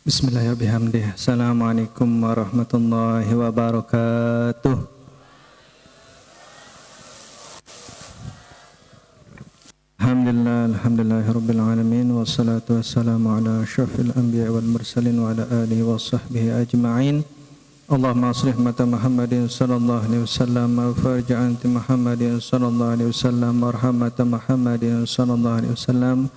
Bismillahirrahmanirrahim. Assalamualaikum warahmatullahi wabarakatuh. Alhamdulillahirabbil alamin wassalatu wassalamu ala asyrafil anbiya'i wal mursalin wa ala alihi wa sahbihi ajma'in. Allahumma shalli mata Muhammadin sallallahu alaihi wasallam wa farj anti Muhammadin sallallahu alaihi wasallam wa rahmata Muhammadin sallallahu alaihi wasallam.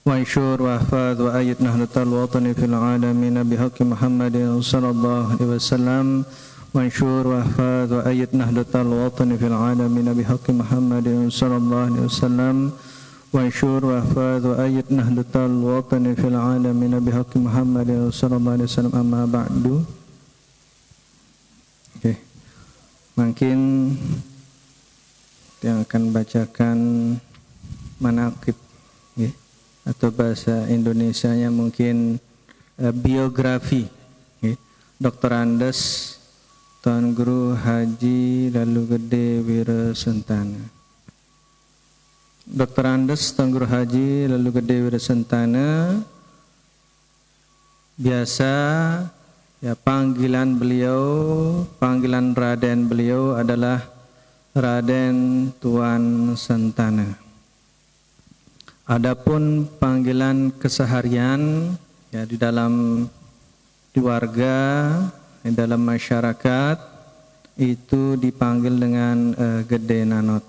وانشر واحفظ وأيد نهضة الوطن في العالمين بحق محمد صلى الله عليه وسلم وانشر واحفظ وأيد نهضة الوطن في العالمين بحق محمد صلى الله عليه وسلم وانشر واحفظ وأيد نهضة الوطن في العالمين بحق محمد صلى الله عليه وسلم أما بعد. Okay. Mungkin yang akan bacakan manaqib, okay, atau bahasa Indonesianya mungkin biografi, okay. Dr. Andes Tuan Guru Haji Lalu Gede Wirasentana. Dr. Andes Tuan Guru Haji Lalu Gede Wirasentana, biasa ya panggilan Raden beliau adalah Raden Tuan Sentana. Adapun panggilan keseharian ya di dalam keluarga, di dalam masyarakat itu dipanggil dengan Gede Nanot.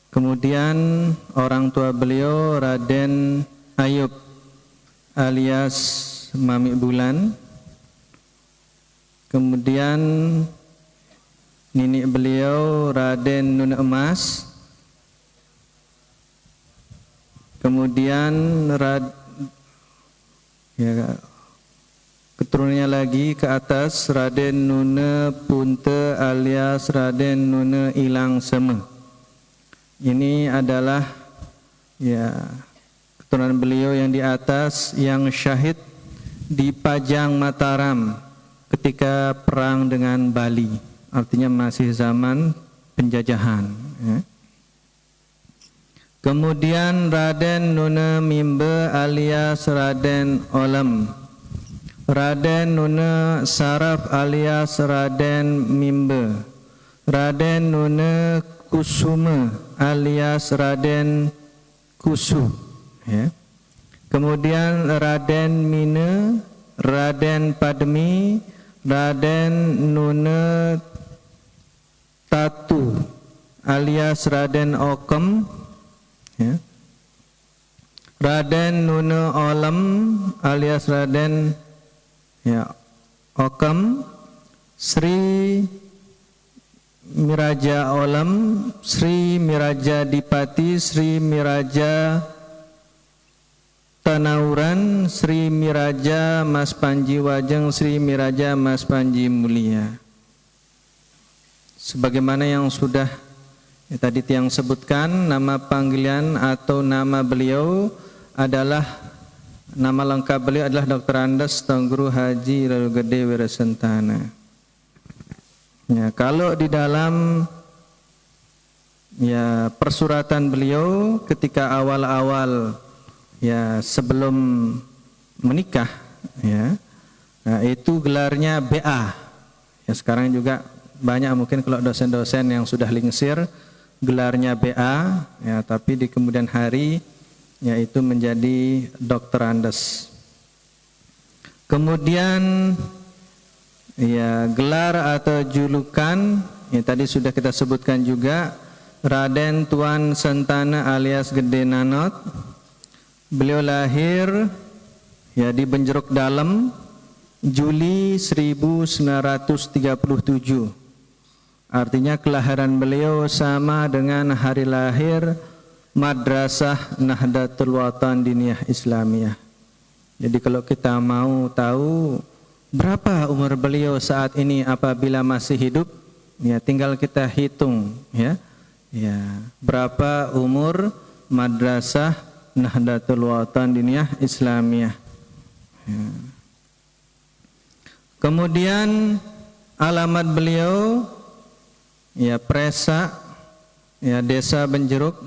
Kemudian orang tua beliau Raden Ayub alias Mami Bulan. Kemudian nenek beliau Raden Nuna Emas. Kemudian keturunannya lagi ke atas Raden Nuna Punte alias Raden Nuna Ilang Seme. Ini adalah ya keturunan beliau yang di atas yang syahid di Pajang Mataram ketika perang dengan Bali. Artinya masih zaman penjajahan, ya. Kemudian Raden Nuna Mimbe alias Raden Olem, Raden Nuna Saraf alias Raden Mimbe, Raden Nuna Kusuma alias Raden Kusu, ya. Kemudian Raden Mine, Raden Padmi, Raden Nuna Tatu alias Raden Okem, ya. Raden Nuna Olem alias Raden Okem, Sri Miraja Olem, Sri Miraja Dipati, Sri Miraja Tanauran, Sri Miraja Mas Panji Wajeng, Sri Miraja Mas Panji Mulia. Sebagaimana yang sudah tadi yang sebutkan, nama panggilan atau nama beliau adalah, nama lengkap beliau adalah Dr. Andes Tuan Guru Haji Lalu Gede Wirasentana. Ya, kalau di dalam ya persuratan beliau ketika awal-awal ya sebelum menikah, ya, nah, itu gelarnya BA. Ya, sekarang juga banyak mungkin kalau dosen-dosen yang sudah lingsir gelarnya BA, ya, tapi di kemudian hari yaitu menjadi Dr. Andes. Kemudian ya gelar atau julukan ya tadi sudah kita sebutkan juga, Raden Tuan Sentana alias Gede Nanot. Beliau lahir ya di Benjeruk Dalem Juli 1937. Artinya kelahiran beliau sama dengan hari lahir Madrasah Nahdlatul Watan Diniyah Islamiyah. Jadi kalau kita mau tahu berapa umur beliau saat ini apabila masih hidup, ya tinggal kita hitung, ya. Ya, berapa umur Madrasah Nahdlatul Watan Diniyah Islamiyah. Ya. Kemudian alamat beliau ya Presa, ya Desa Benjeruk,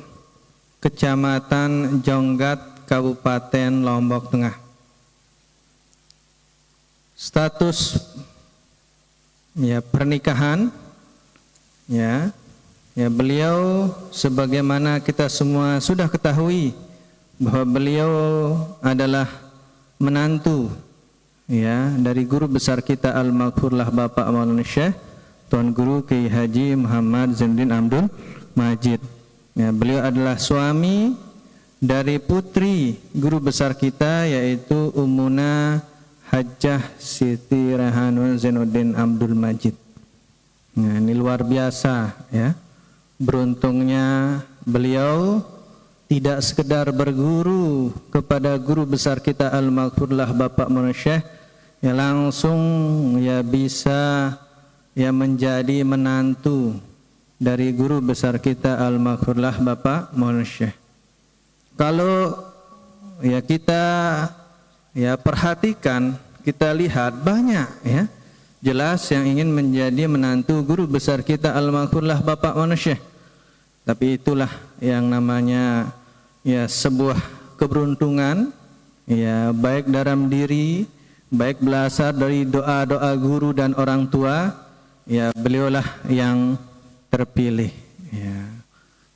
Kecamatan Jonggat, Kabupaten Lombok Tengah. status ya pernikahan, ya beliau sebagaimana kita semua sudah ketahui bahwa beliau adalah menantu ya dari guru besar kita almarhumlah Bapak Maulana Syekh Tuan Guru Kiai Haji Muhammad Zainuddin Abdul Majid. Ya, beliau adalah suami dari putri guru besar kita yaitu Ummuna Hajjah Siti Raihanul Zainuddin Abdul Majid. Nah, ini luar biasa ya. Beruntungnya beliau tidak sekedar berguru kepada guru besar kita almarhumlah Bapak Maulana Syekh, ya langsung ya bisa ya menjadi menantu dari guru besar kita almarhumlah Bapak Maulana Syekh. Kalau ya kita ya perhatikan, kita lihat banyak ya jelas yang ingin menjadi menantu guru besar kita almarhumlah Bapak Maulana Syekh. Tapi itulah yang namanya ya sebuah keberuntungan ya, baik dalam diri, baik berasal dari doa-doa guru dan orang tua, ya beliaulah yang terpilih ya.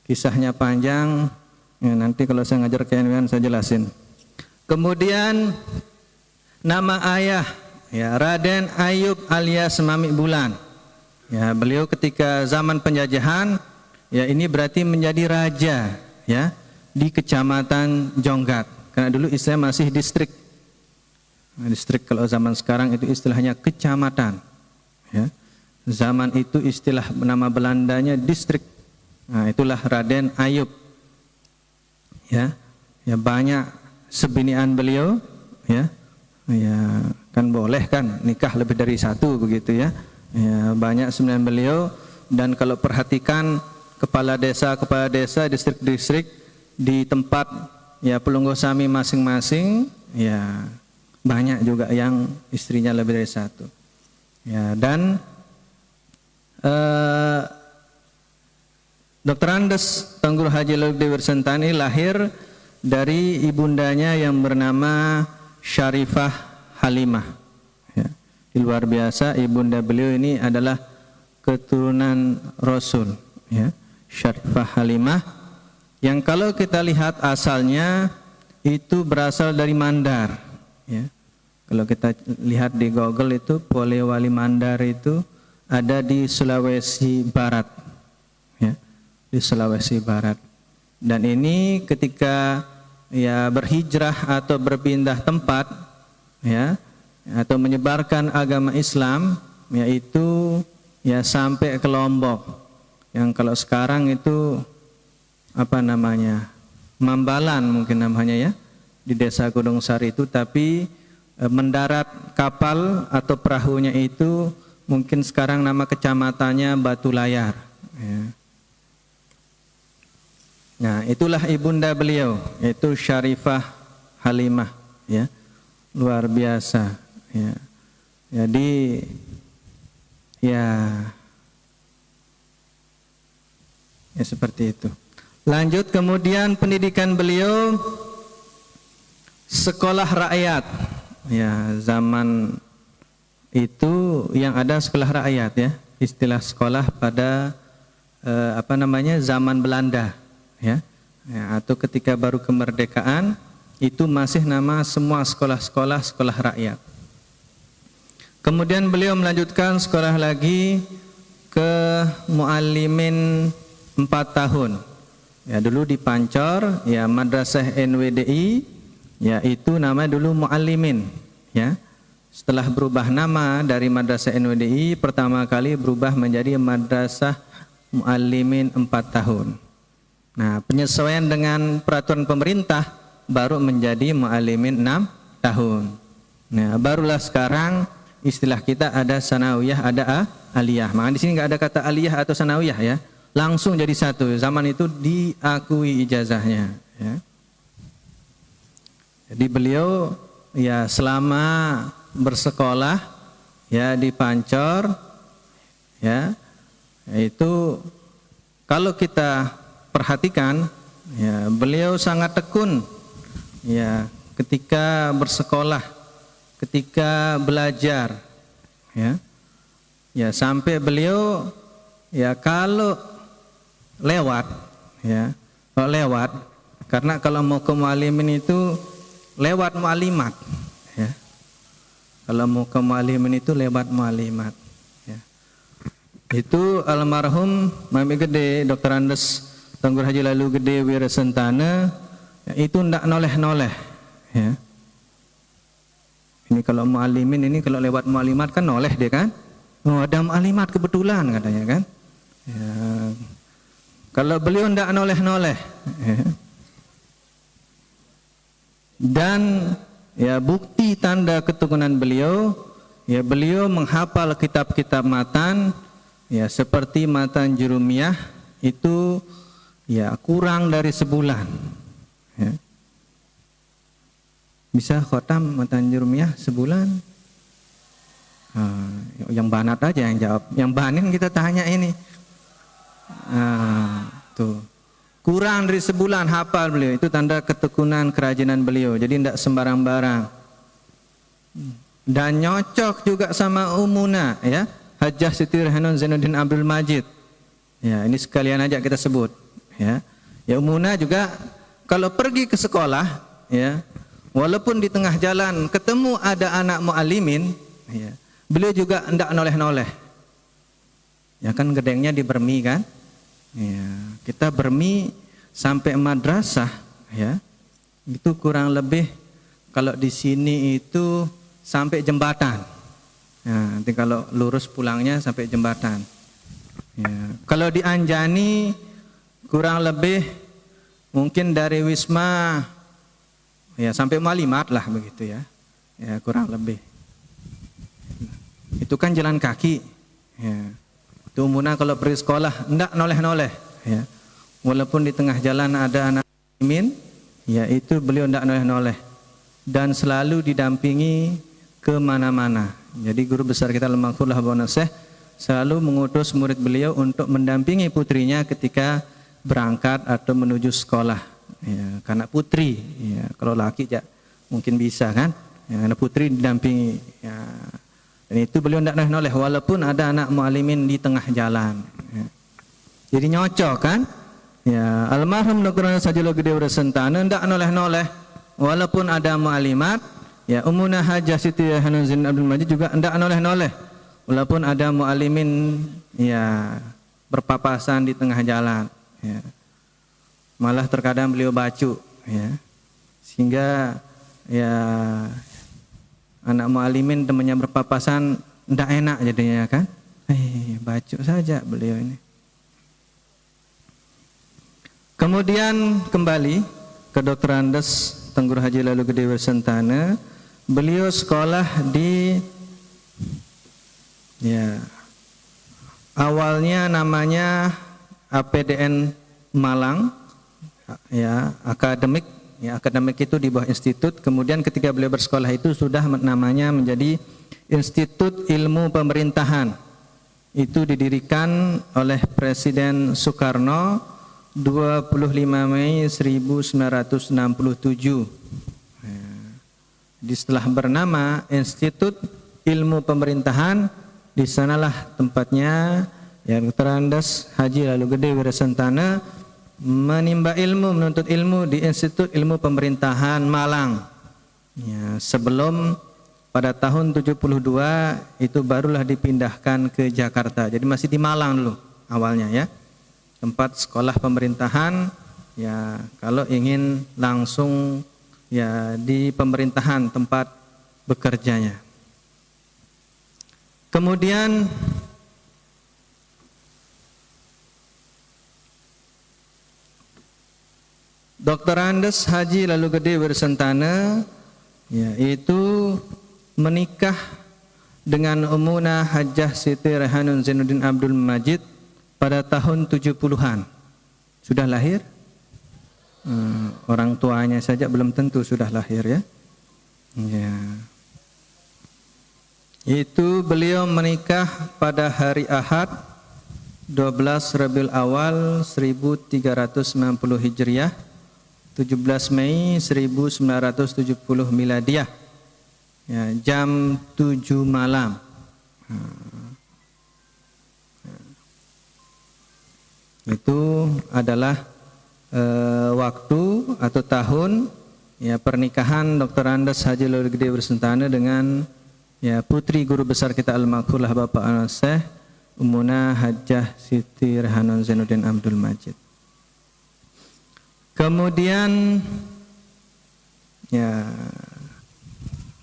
Kisahnya panjang ya, nanti kalau saya ngajar keilmuan saya jelasin. Kemudian nama ayah ya Raden Ayub alias Mami Bulan. Ya, beliau ketika zaman penjajahan ya ini berarti menjadi raja ya di Kecamatan Jonggat. Karena dulu istilah masih distrik. Nah, distrik kalau zaman sekarang itu istilahnya kecamatan. Ya. Zaman itu istilah nama Belandanya distrik. Nah, itulah Raden Ayub. Ya, ya banyak sebinian beliau. Ya, ya kan boleh kan nikah lebih dari satu begitu ya. Ya banyak sebinian beliau dan kalau perhatikan kepala desa distrik-distrik di tempat ya Pelunggosami masing-masing ya banyak juga yang istrinya lebih dari satu. Ya dan Dr. Andes Tuan Guru Haji Laut Dewi Sentani lahir dari ibundanya yang bernama Syarifah Halimah. Ya, luar biasa ibunda beliau ini adalah keturunan Rasul. Ya, Syarifah Halimah yang kalau kita lihat asalnya itu berasal dari Mandar. Ya. Kalau kita lihat di Google itu Polewali Mandar itu ada di Sulawesi Barat. Ya, di Sulawesi Barat. Dan ini ketika ya berhijrah atau berpindah tempat ya atau menyebarkan agama Islam yaitu ya sampai ke Lombok. Yang kalau sekarang itu apa namanya Mambalan mungkin namanya ya di desa Gunung Sari itu, tapi mendarat kapal atau perahunya itu mungkin sekarang nama kecamatannya Batu Layar ya. Nah itulah ibunda beliau yaitu Syarifah Halimah ya, luar biasa ya. Jadi ya seperti itu. Lanjut kemudian pendidikan beliau sekolah rakyat. Ya, zaman itu yang ada sekolah rakyat ya. Istilah sekolah pada zaman Belanda ya. Ya, atau ketika baru kemerdekaan itu masih nama semua sekolah-sekolah sekolah rakyat. Kemudian beliau melanjutkan sekolah lagi ke Muallimin 4 tahun. Ya dulu di Pancor ya Madrasah NWDI ya itu nama dulu Muallimin ya. Setelah berubah nama dari Madrasah NWDI pertama kali berubah menjadi Madrasah Muallimin 4 tahun. Nah, penyesuaian dengan peraturan pemerintah baru menjadi Muallimin 6 tahun. Nah, barulah sekarang istilah kita ada sanawiyah, ada aliyah. Maka di sini nggak ada kata aliyah atau sanawiyah ya. Langsung jadi satu. Zaman itu diakui ijazahnya. Ya. Jadi beliau ya selama bersekolah ya di Pancor ya itu kalau kita perhatikan ya beliau sangat tekun ya ketika bersekolah, ketika belajar, ya. Ya, sampai beliau ya kalau lewat, ya. Kalau lewat, karena kalau mau ke muallimin itu lewat muallimat, ya. Kalau mau ke muallimin itu lewat muallimat, ya. Itu almarhum Mami Gede Dr. Andes Tenggur Haji Lalu Gede Wirasentana, ya, itu ndak noleh-noleh, ya. Ini kalau muallimin ini kalau lewat muallimat kan noleh dia kan. Oh, ada muallimat kebetulan katanya kan. Ya. Kalau beliau ndak noleh-noleh, ya. Dan ya bukti tanda ketekunan beliau, ya beliau menghafal kitab-kitab matan, ya seperti matan Jurumiyah itu ya kurang dari sebulan, ya. Bisa khotam matan Jurumiyah sebulan? Yang banat aja yang jawab, yang banin kita tanya ini. Tuh. Kurang dari sebulan hafal beliau, itu tanda ketekunan kerajinan beliau. Jadi tidak sembarang-barang. Dan nyocok juga sama Umuna, ya, Hajjah Siti Raihanun Zainuddin Abdul Majid. Ya, ini sekalian aja kita sebut, ya. Ya, Umuna juga kalau pergi ke sekolah, ya, walaupun di tengah jalan ketemu ada anak muallimin, ya, beliau juga hendak noleh-noleh. Ya kan gedengnya di Bermi kan? Ya, kita Bermi sampai madrasah, ya. Itu kurang lebih kalau di sini itu sampai jembatan. Ya, nanti kalau lurus pulangnya sampai jembatan. Ya, kalau di Anjani kurang lebih mungkin dari Wisma ya sampai Muallimat lah begitu ya. Ya, kurang lebih. Itu kan jalan kaki, ya. Itu Muna kalau pergi sekolah enggak noleh-noleh, ya. Walaupun di tengah jalan ada anak muallimin, ya itu beliau enggak noleh-noleh dan selalu didampingi ke mana-mana. Jadi guru besar kita Al-Maghfurlah Bonaseh selalu mengutus murid beliau untuk mendampingi putrinya ketika berangkat atau menuju sekolah, ya, karena putri, ya, kalau laki ya mungkin bisa kan, ya, karena putri didampingi, ya. Dan itu beliau tidak noleh walaupun ada anak muallimin di tengah jalan, ya. Jadi nyocok kan, ya. Almarhum Dr. Andes Haji Lalu Gede Wirasentana tidak noleh-noleh walaupun ada muallimat, ya. Ummuna Hajjah Siti Raihanun Zainuddin Abdul Majid juga tidak noleh-noleh walaupun ada muallimin, ya, berpapasan di tengah jalan, ya. Malah terkadang beliau bacu, ya, sehingga ya anak muallimin temannya berpapasan tidak enak jadinya kan, bacu saja beliau ini. Kemudian kembali ke Dr. Andes Tenggur Haji Lalu Gede Wirasentana, beliau sekolah di, ya, awalnya namanya APDN Malang, ya, akademik, ya, akademik itu di bawah institut. Kemudian ketika beliau bersekolah itu sudah namanya menjadi Institut Ilmu Pemerintahan. Itu didirikan oleh Presiden Soekarno 25 Mei 1967. Di setelah bernama Institut Ilmu Pemerintahan, di sanalah tempatnya yang Dr. Andes Haji Lalu Gede Wirasentana menimba ilmu, menuntut ilmu di Institut Ilmu Pemerintahan Malang. Ya, sebelum pada tahun 72 itu barulah dipindahkan ke Jakarta. Jadi masih di Malang dulu awalnya, ya. Tempat sekolah pemerintahan, ya, kalau ingin langsung, ya, di pemerintahan tempat bekerjanya. Kemudian Dr. Andes Haji Lalu Gede Wirasentana, ya, itu menikah dengan Ummuna Hajjah Siti Raihanun Zainuddin Abdul Majid pada tahun 70-an. Sudah lahir? Orang tuanya saja belum tentu sudah lahir, ya. Ya. Itu beliau menikah pada hari Ahad 12 Rabiul Awal 1390 Hijriah, 17 Mei 1970 Miladiyah. ya, jam 7 malam. Itu adalah waktu atau tahun ya pernikahan Dr. Andes Haji Loli Gede Bersentana dengan ya putri guru besar kita almarhumlah Bapak Syekh Ummuna Hajjah Siti Rehanon Zainuddin Abdul Majid. Kemudian ya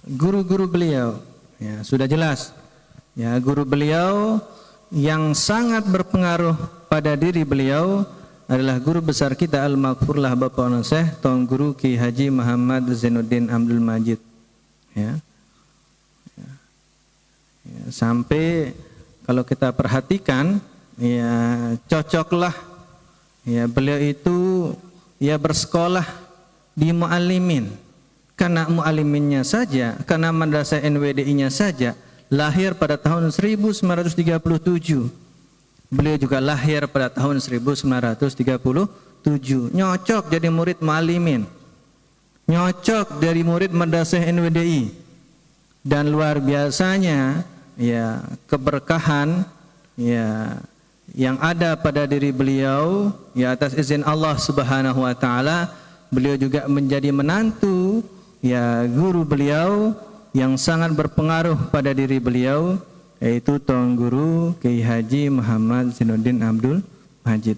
guru-guru beliau ya sudah jelas ya, guru beliau yang sangat berpengaruh pada diri beliau adalah guru besar kita al-maghfurlah Bapak Syekh Tuan Guru Ki Haji Muhammad Zainuddin Abdul Majid ya. Ya, sampai kalau kita perhatikan ya cocoklah ya beliau itu ya bersekolah di muallimin, karena mualliminnya saja, karena madrasah NWDI-nya saja lahir pada tahun 1937. Beliau juga lahir pada tahun 1937. Nyocok jadi murid muallimin, nyocok dari murid madrasah NWDI. Dan luar biasanya ya keberkahan ya yang ada pada diri beliau ya atas izin Allah Subhanahu wa taala, beliau juga menjadi menantu ya guru beliau yang sangat berpengaruh pada diri beliau, yaitu Tuan Guru Kiai Haji Muhammad Zainuddin Abdul Majid.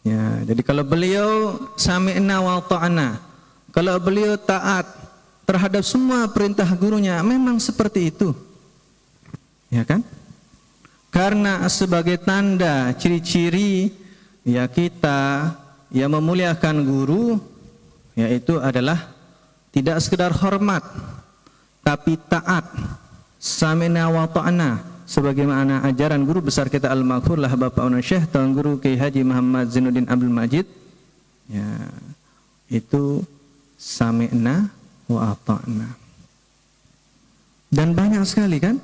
Ya, jadi kalau beliau sami'na wa ta'na, kalau beliau taat terhadap semua perintah gurunya, memang seperti itu. Ya kan? Karena sebagai tanda ciri-ciri ya kita yang memuliakan guru, yaitu adalah tidak sekedar hormat tapi taat, sami'na wa ta'na, sebagaimana ajaran guru besar kita al-maghfurlah Bapak Syekh Tuan Guru Kiai Haji Muhammad Zainuddin Abdul Majid ya, itu sami'na wa ta'na. Dan banyak sekali kan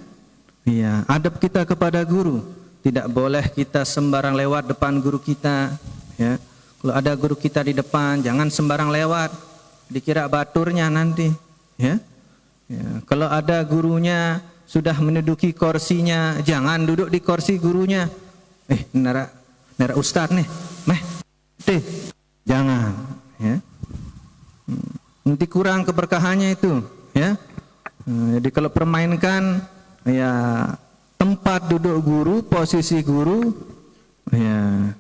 ya adab kita kepada guru, tidak boleh kita sembarang lewat depan guru kita ya. Kalau ada guru kita di depan, jangan sembarang lewat, dikira baturnya nanti ya. Ya, kalau ada gurunya sudah menduduki kursinya, jangan duduk di kursi gurunya. Nara ustad nih, jangan ya. Nanti kurang keberkahannya itu ya. Jadi kalau permainkan ya tempat duduk guru, posisi guru ya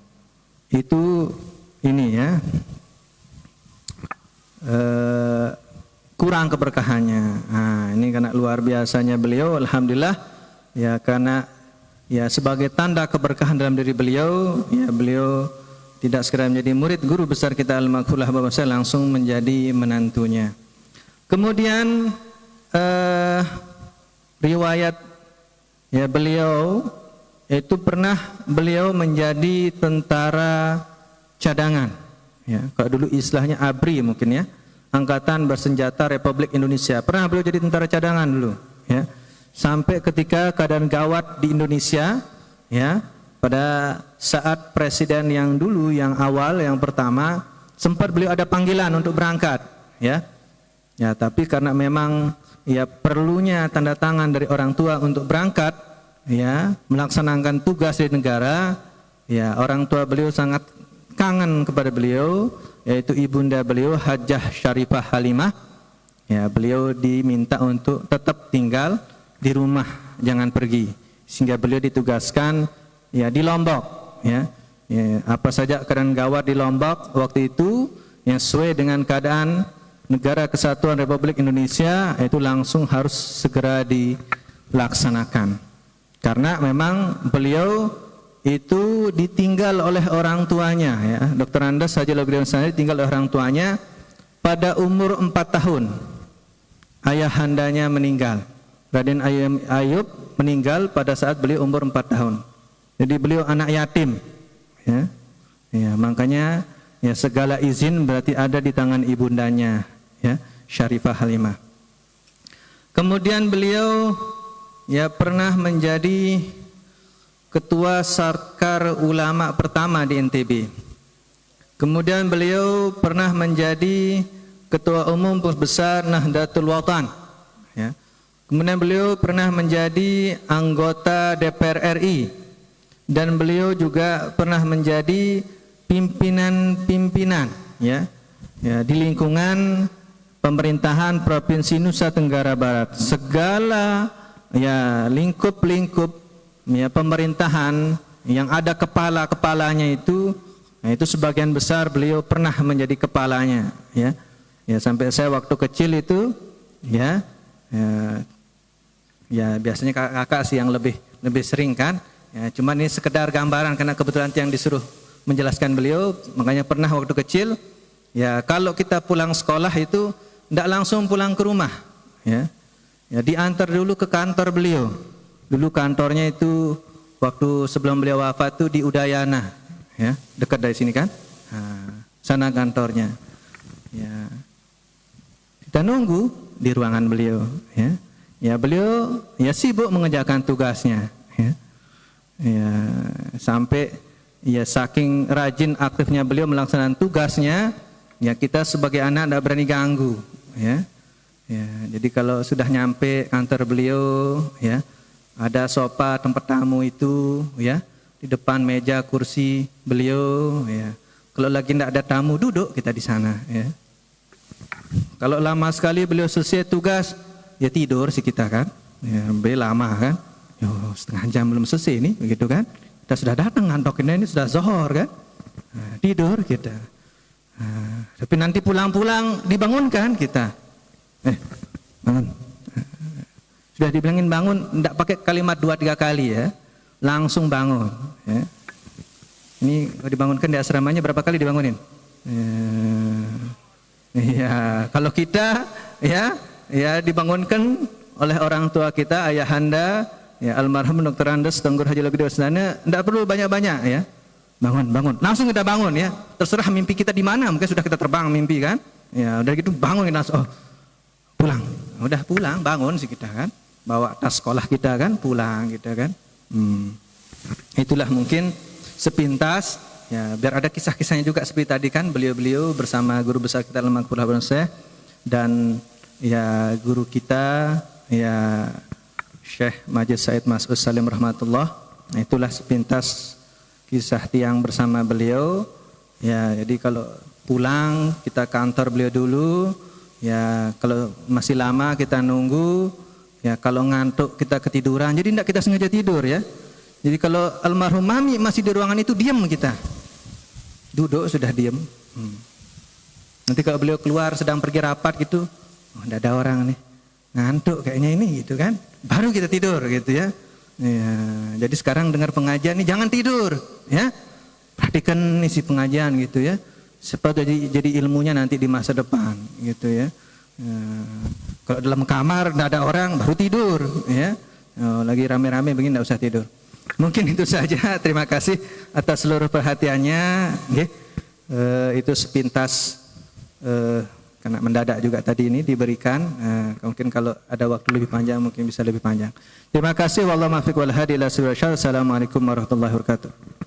itu ini ya kurang keberkahannya. Nah, ini karena luar biasanya beliau, alhamdulillah ya, karena ya sebagai tanda keberkahan dalam diri beliau ya beliau tidak sekedar menjadi murid guru besar kita al-maghfurlah Bapak saya, langsung menjadi menantunya. Kemudian riwayat ya beliau itu pernah beliau menjadi tentara cadangan ya, kalau dulu istilahnya ABRI mungkin ya, Angkatan Bersenjata Republik Indonesia. Pernah beliau jadi tentara cadangan dulu ya. Sampai ketika keadaan gawat di Indonesia ya, pada saat presiden yang dulu yang awal yang pertama sempat beliau ada panggilan untuk berangkat ya. Ya, tapi karena memang ya perlunya tanda tangan dari orang tua untuk berangkat ya, melaksanakan tugas di negara ya, orang tua beliau sangat kangen kepada beliau, yaitu ibunda beliau Hajjah Syarifah Halimah ya, beliau diminta untuk tetap tinggal di rumah, jangan pergi, sehingga beliau ditugaskan ya di Lombok ya. Ya, apa saja keadaan gawat di Lombok waktu itu yang sesuai dengan keadaan Negara Kesatuan Republik Indonesia, itu langsung harus segera dilaksanakan, karena memang beliau itu ditinggal oleh orang tuanya ya. Dr. Andes Haji Loli Gede Bersentana ditinggal oleh orang tuanya pada umur 4 tahun. Ayahandanya meninggal, Raden Ayub meninggal pada saat beliau umur 4 tahun. Jadi beliau anak yatim ya. Ya, makanya ya segala izin berarti ada di tangan ibundanya ya, Syarifah Halimah. Kemudian beliau ya pernah menjadi Ketua Sarkar Ulama pertama di NTB. Kemudian beliau pernah menjadi Ketua Umum Besar Nahdlatul Watan. Ya. Kemudian beliau pernah menjadi anggota DPR RI dan beliau juga pernah menjadi pimpinan-pimpinan ya di lingkungan pemerintahan Provinsi Nusa Tenggara Barat. Segala lingkup-lingkup pemerintahan yang ada kepala-kepalanya itu sebagian besar beliau pernah menjadi kepalanya ya sampai saya waktu kecil itu biasanya kakak sih yang lebih sering kan ya, cuman ini sekedar gambaran karena kebetulan yang disuruh menjelaskan beliau, makanya pernah waktu kecil ya kalau kita pulang sekolah itu tidak langsung pulang ke rumah ya diantar dulu ke kantor beliau. Dulu kantornya itu waktu sebelum beliau wafat itu di Udayana ya, dekat dari sini kan, sana kantornya ya. Kita nunggu di ruangan beliau ya beliau sibuk mengerjakan tugasnya ya sampai saking rajin aktifnya beliau melaksanakan tugasnya ya kita sebagai anak tidak berani ganggu ya jadi kalau sudah nyampe kantor beliau ya ada sofa tempat tamu itu ya di depan meja kursi beliau ya, kalau lagi tidak ada tamu duduk kita di sana ya. Kalau lama sekali beliau selesai tugas ya tidur sih kita kan ya, beliau lama kan setengah jam belum selesai ini begitu kan, kita sudah datang ngantokinnya ini sudah zuhur kan, tidur kita tapi nanti pulang-pulang dibangunkan kita bangun, sudah dibilangin bangun tidak pakai kalimat 2-3 kali ya langsung bangun ya. Ini dibangunkan di asramanya berapa kali dibangunin ya kalau kita ya dibangunkan oleh orang tua kita, ayahanda ya almarhum Dr. Andes Tenggur Haji Logidi Wasdana, tidak perlu banyak-banyak ya, bangun langsung kita bangun ya, terserah mimpi kita di mana, mungkin sudah kita terbang mimpi kan ya, udah gitu bangun langsung pulang, udah pulang bangun sih kita kan, bawa tas sekolah kita kan pulang kita kan. Itulah mungkin sepintas ya, biar ada kisah-kisahnya juga seperti tadi kan, beliau bersama guru besar kita Al-Makfur Habib Syekh dan ya guru kita ya Syekh Majid Said Mas'ud Salim rahmatullah. Nah, itulah sepintas kisah tiang bersama beliau ya. Jadi kalau pulang kita kantor beliau dulu ya, kalau masih lama kita nunggu ya, kalau ngantuk kita ketiduran, jadi tidak kita sengaja tidur ya. Jadi kalau almarhum mami masih di ruangan itu diam kita, duduk sudah diam. Nanti kalau beliau keluar sedang pergi rapat gitu, tidak ada orang nih, ngantuk kayaknya ini gitu kan, baru kita tidur gitu ya. Ya jadi sekarang dengar pengajian nih jangan tidur ya, perhatikan isi pengajian gitu ya, supaya jadi ilmunya nanti di masa depan gitu ya. Kalau dalam kamar tidak ada orang baru tidur ya, lagi rame-rame begini tidak usah tidur. Mungkin itu saja, terima kasih atas seluruh perhatiannya. Itu sepintas karena mendadak juga tadi ini diberikan. Mungkin kalau ada waktu lebih panjang mungkin bisa lebih panjang. Terima kasih. Wallahu muwaffiq wal hadi ila siratal. Assalamualaikum warahmatullahi wabarakatuh.